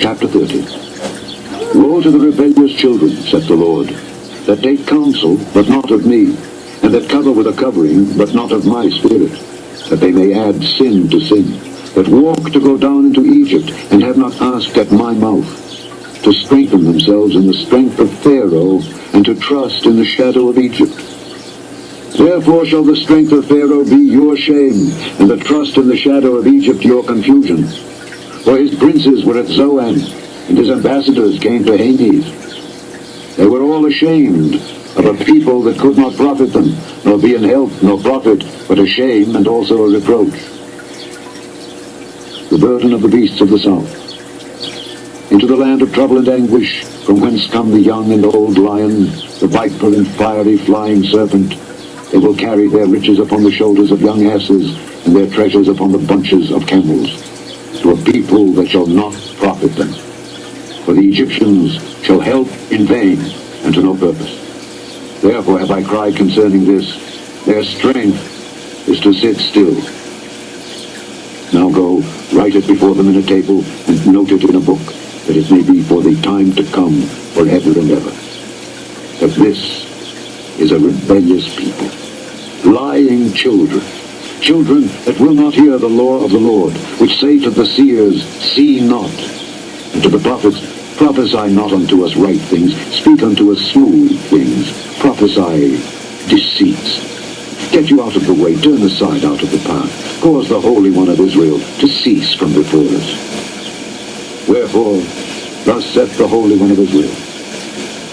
Chapter 30. Woe to the rebellious children, saith the Lord, that take counsel, but not of me, and that cover with a covering, but not of my spirit, that they may add sin to sin, that walk to go down into Egypt, and have not asked at my mouth, to strengthen themselves in the strength of Pharaoh, and to trust in the shadow of Egypt. Therefore shall the strength of Pharaoh be your shame, and the trust in the shadow of Egypt your confusion. For his princes were at Zoan, and his ambassadors came to Hades. They were all ashamed of a people that could not profit them, nor be in health, nor profit, but a shame and also a reproach. The burden of the beasts of the south. Into the land of trouble and anguish, from whence come the young and old lion, the viper and fiery flying serpent. They will carry their riches upon the shoulders of young asses, and their treasures upon the bunches of camels, to a people that shall not profit them. For the Egyptians shall help in vain, and to no purpose. Therefore have I cried concerning this, their strength is to sit still. Now go, write it before them in a table, and note it in a book, that it may be for the time to come, forever and ever. That this is a rebellious people, lying children, children that will not hear the law of the Lord, which say to the seers, see not, and to the prophets, prophesy not unto us right things, speak unto us smooth things, prophesy deceits. Get you out of the way, turn aside out of the path, cause the Holy One of Israel to cease from before us. Wherefore, thus saith the Holy One of Israel,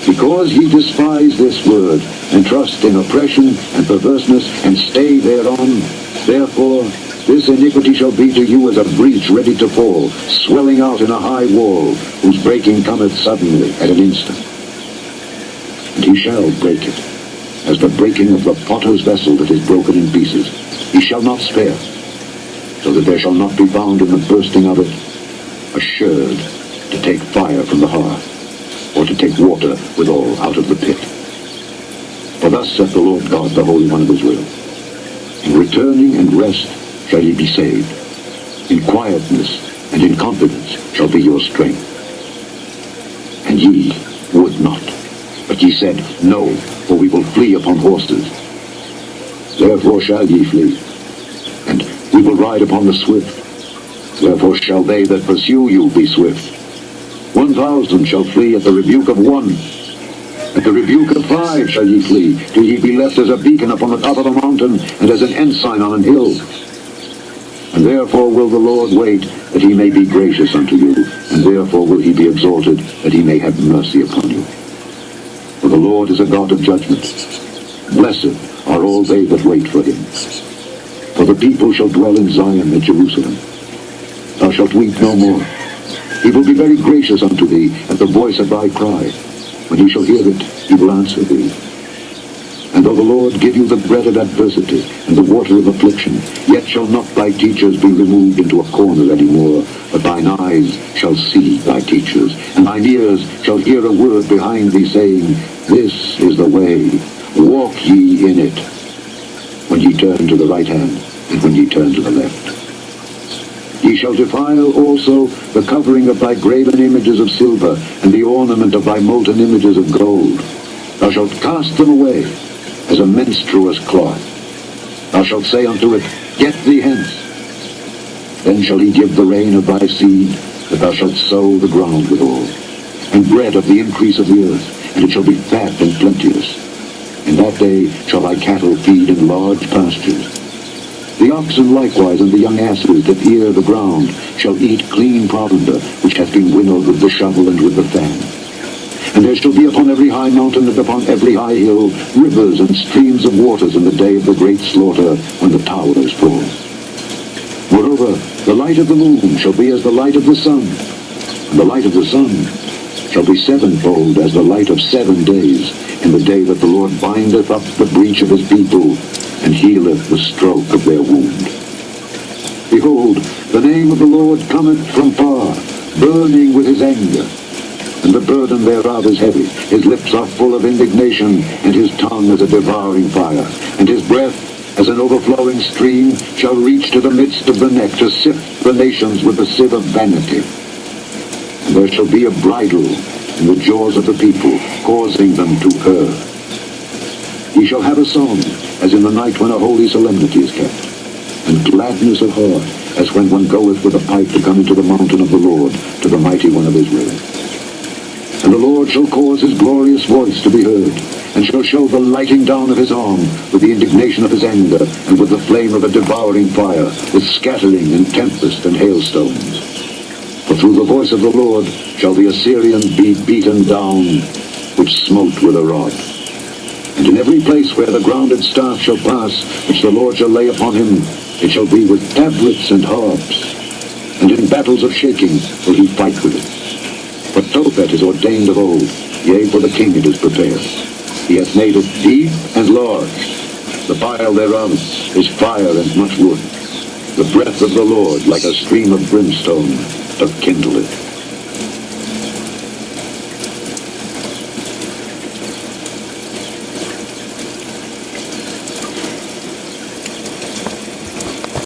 because ye despise this word, and trust in oppression and perverseness, and stay thereon, therefore this iniquity shall be to you as a breach ready to fall, swelling out in a high wall, whose breaking cometh suddenly at an instant. And he shall break it, as the breaking of the potter's vessel that is broken in pieces. He shall not spare, so that there shall not be found in the bursting of it a sherd to take fire from the hearth, or to take water withal out of the pit. For thus saith the Lord God, the Holy One of Israel, in returning and rest shall ye be saved. In quietness and in confidence shall be your strength. And ye would not, but ye said, no, for we will flee upon horses. Therefore shall ye flee, and we will ride upon the swift. Therefore shall they that pursue you be swift. 1,000 shall flee at the rebuke of one. At the rebuke of 5 shall ye flee, till ye be left as a beacon upon the top of a mountain, and as an ensign on an hill. And therefore will the Lord wait, that he may be gracious unto you, and therefore will he be exalted, that he may have mercy upon you. For the Lord is a God of judgment. Blessed are all they that wait for him. For the people shall dwell in Zion at Jerusalem. Thou shalt weep no more. He will be very gracious unto thee at the voice of thy cry. When he shall hear it, he will answer thee. And though the Lord give you the bread of adversity and the water of affliction, yet shall not thy teachers be removed into a corner any more, but thine eyes shall see thy teachers, and thine ears shall hear a word behind thee, saying, this is the way, walk ye in it, when ye turn to the right hand, and when ye turn to the left. Ye shall defile also the covering of thy graven images of silver, and the ornament of thy molten images of gold. Thou shalt cast them away as a menstruous cloth. Thou shalt say unto it, get thee hence. Then shall he give the rain of thy seed, that thou shalt sow the ground withal, and bread of the increase of the earth, and it shall be fat and plenteous. In that day shall thy cattle feed in large pastures. The oxen likewise and the young asses that ear the ground shall eat clean provender, which hath been winnowed with the shovel and with the fan. And there shall be upon every high mountain and upon every high hill rivers and streams of waters in the day of the great slaughter, when the towers fall. Moreover, the light of the moon shall be as the light of the sun, and the light of the sun shall be sevenfold as the light of 7 days, in the day that the Lord bindeth up the breach of his people, and healeth the stroke of their wound. Behold, the name of the Lord cometh from far, burning with his anger, and the burden thereof is heavy. His lips are full of indignation, and his tongue is a devouring fire, and his breath as an overflowing stream shall reach to the midst of the neck, to sift the nations with the sieve of vanity. And there shall be a bridle in the jaws of the people, causing them to err. He shall have a song, as in the night when a holy solemnity is kept, and gladness of heart, as when one goeth with a pipe to come into the mountain of the Lord, to the mighty one of Israel. And the Lord shall cause his glorious voice to be heard, and shall show the lighting down of his arm, with the indignation of his anger, and with the flame of a devouring fire, with scattering and tempest and hailstones. For through the voice of the Lord shall the Assyrian be beaten down, which smote with a rod. And in every place where the grounded staff shall pass, which the Lord shall lay upon him, it shall be with tabrets and harps, and in battles of shaking will he fight with it. For Tophet is ordained of old, yea, for the king it is prepared. He hath made it deep and large. The pile thereof is fire and much wood. The breath of the Lord, like a stream of brimstone, doth kindle it.